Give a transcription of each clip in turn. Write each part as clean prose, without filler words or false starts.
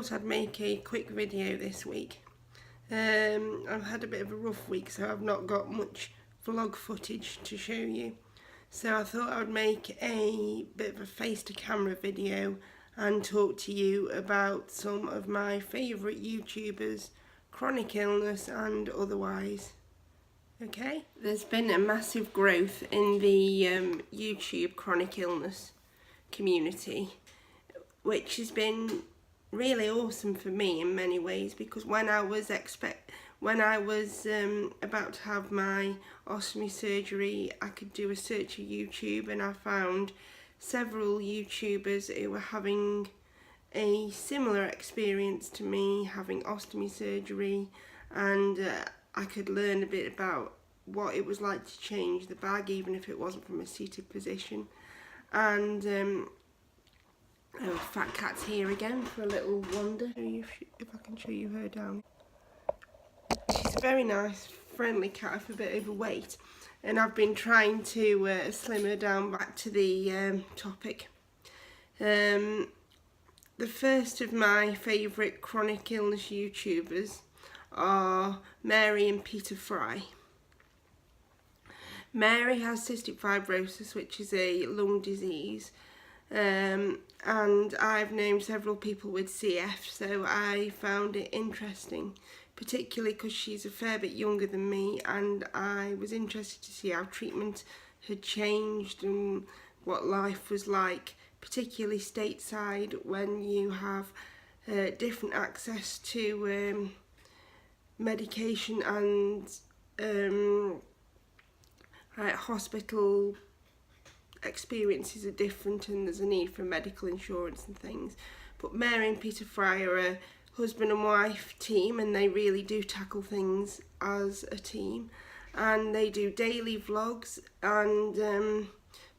thought I'd make a quick video this week. I've had a bit of a rough week, so I've not got much vlog footage to show you. So I thought I would make a bit of a face to camera video and talk to you about some of my favourite YouTubers, chronic illness and otherwise. Okay? There's been a massive growth in the YouTube chronic illness community, which has been really awesome for me in many ways, because when I was about to have my ostomy surgery, I could do a search of YouTube and I found several YouTubers who were having a similar experience to me, having ostomy surgery, and I could learn a bit about what it was like to change the bag, even if it wasn't from a seated position. And oh, Fat Cat's here again for a little wander. If I can show you her down. She's a very nice, friendly cat, if a bit overweight, and I've been trying to slim her down. Back to the topic. The first of my favourite chronic illness YouTubers are Mary and Peter Fry. Mary has cystic fibrosis, which is a lung disease. And I've known several people with CF, so I found it interesting, particularly because she's a fair bit younger than me, and I was interested to see how treatment had changed and what life was like, particularly stateside, when you have different access to medication and hospital experiences are different, and there's a need for medical insurance and things. But Mary and Peter Fry are a husband and wife team, and they really do tackle things as a team, and they do daily vlogs and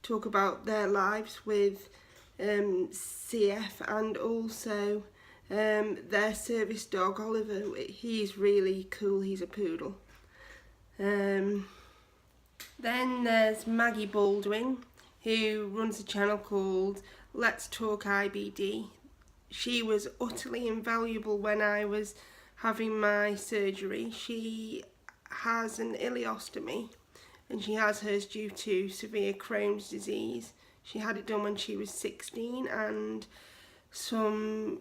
talk about their lives with CF, and also their service dog Oliver. He's really cool, he's a poodle. Then there's Maggie Baldwin, who runs a channel called Let's Talk IBD. She was utterly invaluable when I was having my surgery. She has an ileostomy, and she has hers due to severe Crohn's disease. She had it done when she was 16, and some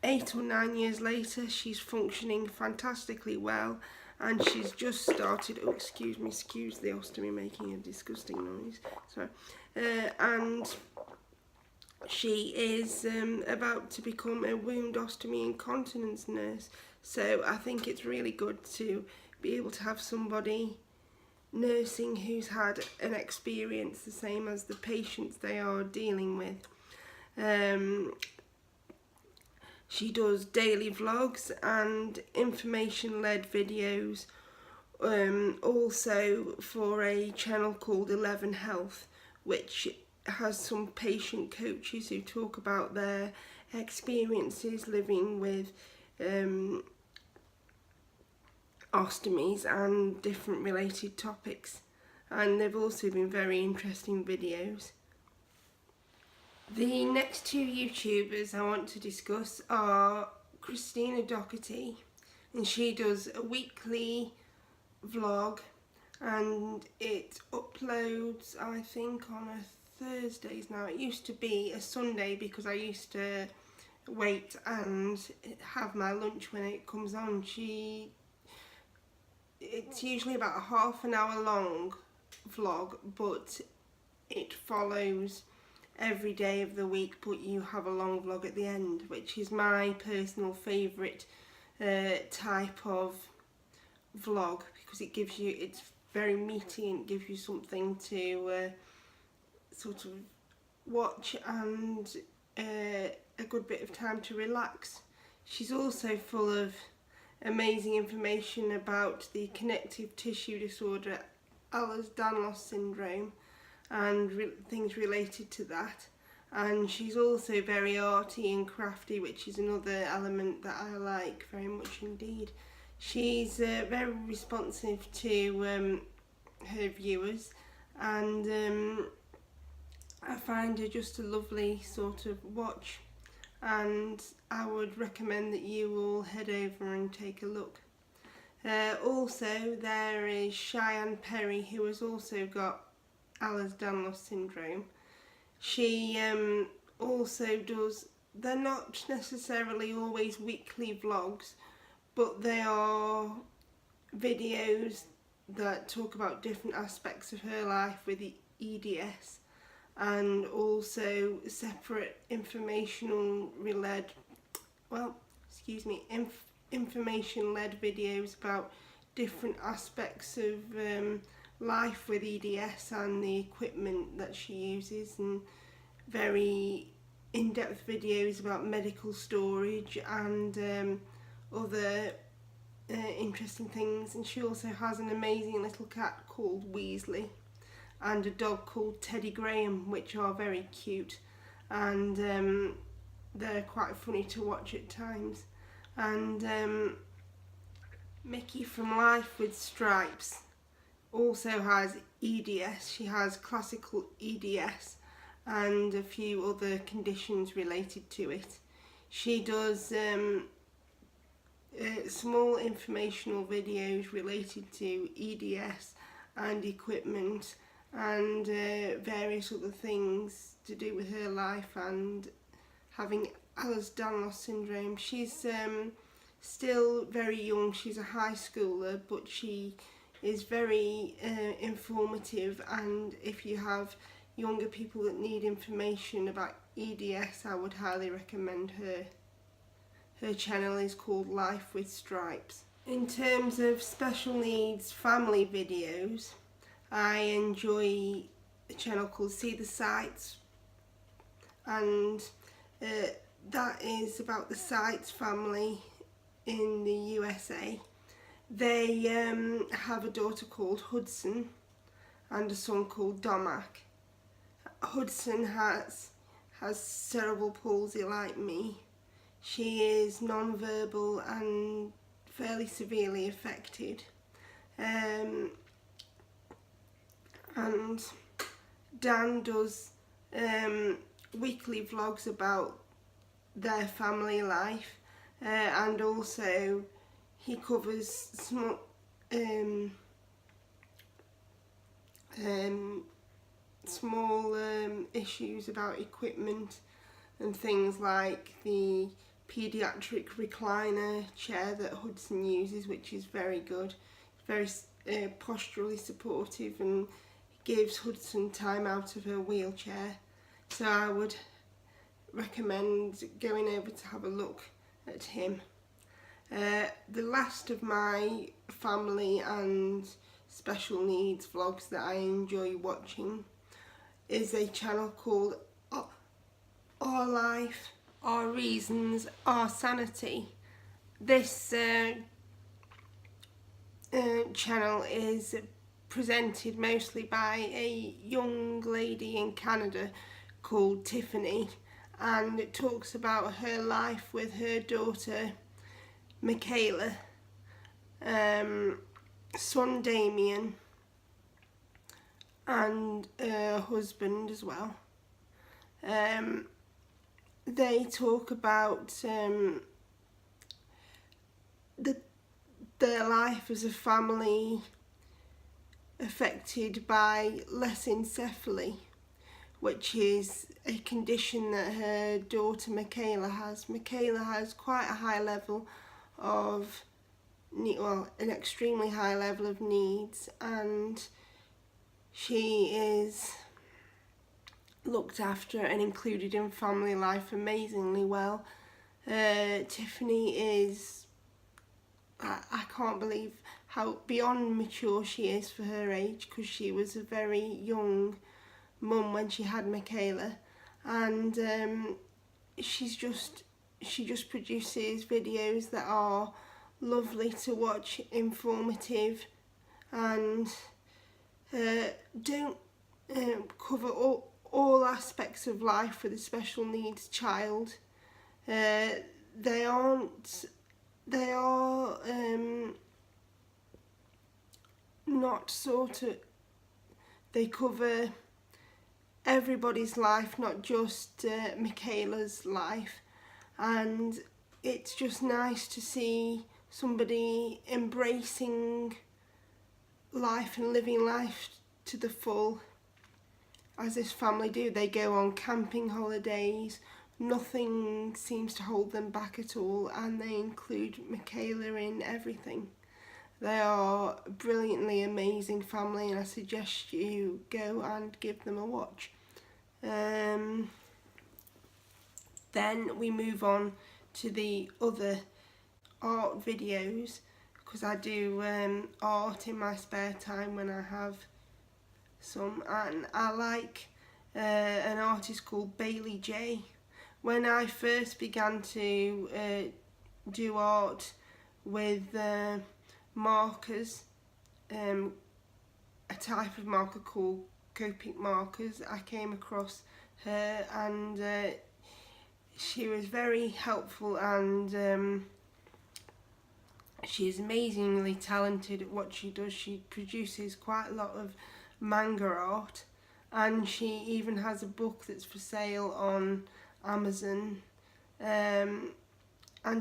8 or 9 years later she's functioning fantastically well, and she's just started, oh excuse the ostomy making a disgusting noise, sorry, and she is about to become a wound ostomy incontinence nurse. So I think it's really good to be able to have somebody nursing who's had an experience the same as the patients they are dealing with. She does daily vlogs and information-led videos, also for a channel called 11 Health, which has some patient coaches who talk about their experiences living with ostomies and different related topics, and they've also been very interesting videos. The next two YouTubers I want to discuss are Christina Doherty, and she does a weekly vlog, and it uploads, I think, on a Thursdays now. It used to be a Sunday because I used to wait and have my lunch when it comes on. It's usually about a half an hour long vlog, but it follows every day of the week, but you have a long vlog at the end, which is my personal favourite type of vlog, because it gives you, it's very meaty and it gives you something to sort of watch, and a good bit of time to relax. She's also full of amazing information about the connective tissue disorder Ehlers-Danlos syndrome and things related to that, and she's also very arty and crafty, which is another element that I like very much indeed. She's very responsive to her viewers, and I find her just a lovely sort of watch and I would recommend that you all head over and take a look. Also, there is Cheyenne Perry, who has also got Ehlers-Danlos syndrome. She also does, they're not necessarily always weekly vlogs, but they are videos that talk about different aspects of her life with the EDS, and also separate information-led videos about different aspects of life with EDS and the equipment that she uses, and very in-depth videos about medical storage and other interesting things. And she also has an amazing little cat called Weasley and a dog called Teddy Graham, which are very cute, and they're quite funny to watch at times. And Mickey from Life with Stripes also has EDS. She has classical EDS and a few other conditions related to it. She does small informational videos related to EDS and equipment and various other things to do with her life and having Ehlers-Danlos syndrome. She's still very young, she's a high schooler, but she is very informative, and if you have younger people that need information about EDS, I would highly recommend her. Her channel is called Life with Stripes. In terms of special needs family videos, I enjoy a channel called See the Sights, and that is about the Sights family in the USA. They have a daughter called Hudson and a son called Domac. Hudson has cerebral palsy like me. She is non-verbal and fairly severely affected. And Dan does weekly vlogs about their family life, and also he covers small issues about equipment and things like the paediatric recliner chair that Hudson uses, which is very good, very posturally supportive, and gives Hudson time out of her wheelchair. So I would recommend going over to have a look at him. The last of my family and special needs vlogs that I enjoy watching is a channel called Our Life, Our Reasons, Our Sanity. This channel is presented mostly by a young lady in Canada called Tiffany, and it talks about her life with her daughter Michaela, son Damien, and her husband as well. They talk about their life as a family affected by lesencephaly, which is a condition that her daughter Michaela has. Michaela has quite a high level of, an extremely high level of needs, and she is looked after and included in family life amazingly well. Tiffany is, I can't believe how beyond mature she is for her age, because she was a very young mum when she had Michaela, and she just produces videos that are lovely to watch, informative, and don't cover all aspects of life with a special needs child. They are not sort of, they cover everybody's life, not just Michaela's life, and it's just nice to see somebody embracing life and living life to the full, as this family do. They go on camping holidays, nothing seems to hold them back at all, and they include Michaela in everything. They are a brilliantly amazing family, and I suggest you go and give them a watch. Then we move on to the other art videos, because I do art in my spare time when I have some, and I like an artist called Bailey J. When I first began to do art with markers, a type of marker called Copic markers, I came across her, and she was very helpful, and she is amazingly talented at what she does. She produces quite a lot of manga art, and she even has a book that's for sale on Amazon, and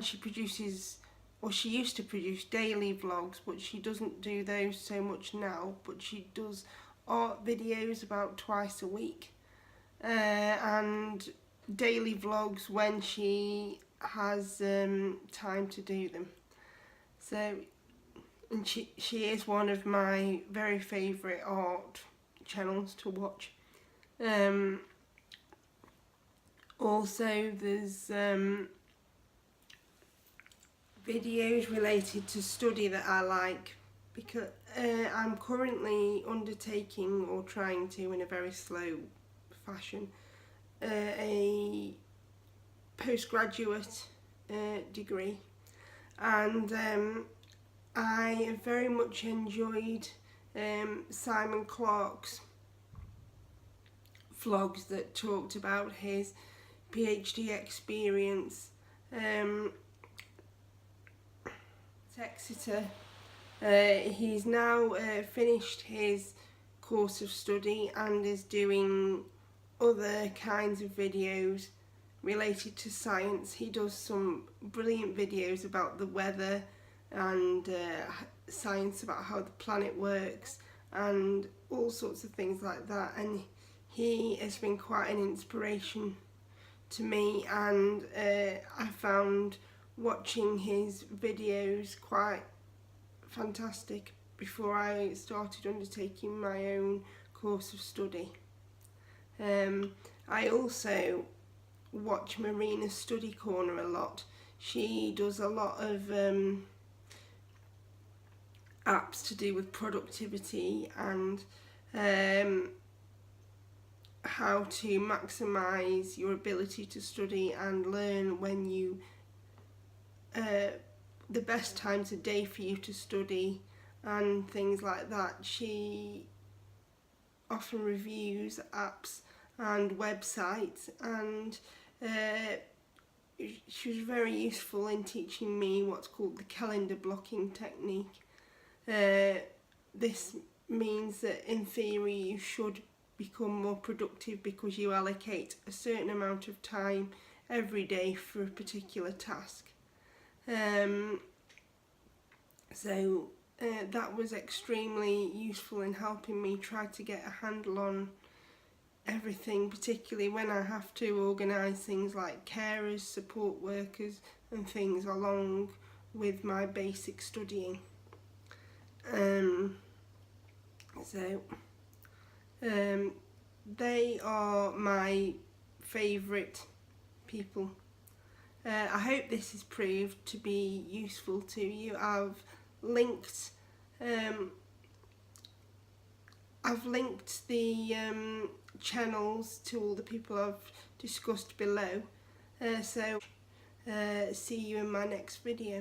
she produces, or she used to produce, daily vlogs, but she doesn't do those so much now, but she does art videos about twice a week, and daily vlogs when she has time to do them. So, and she is one of my very favourite art channels to watch. Also, there's videos related to study that I like, because I'm currently undertaking, or trying to in a very slow fashion, a postgraduate degree, and I have very much enjoyed Simon Clarke's vlogs that talked about his PhD experience at Exeter. He's now finished his course of study and is doing other kinds of videos related to science. He does some brilliant videos about the weather and science, about how the planet works and all sorts of things like that, and he has been quite an inspiration to me, and I found watching his videos quite fantastic before I started undertaking my own course of study. I also watch Marina's Study Corner a lot. She does a lot of apps to do with productivity and how to maximise your ability to study and learn when you the best times of day for you to study and things like that. She often reviews apps and websites, and she was very useful in teaching me what's called the calendar blocking technique. This means that in theory you should become more productive because you allocate a certain amount of time every day for a particular task. That was extremely useful in helping me try to get a handle on everything, particularly when I have to organise things like carers, support workers and things along with my basic studying. They are my favourite people. I hope this has proved to be useful to you. I've linked the channels to all the people I've discussed below. See you in my next video.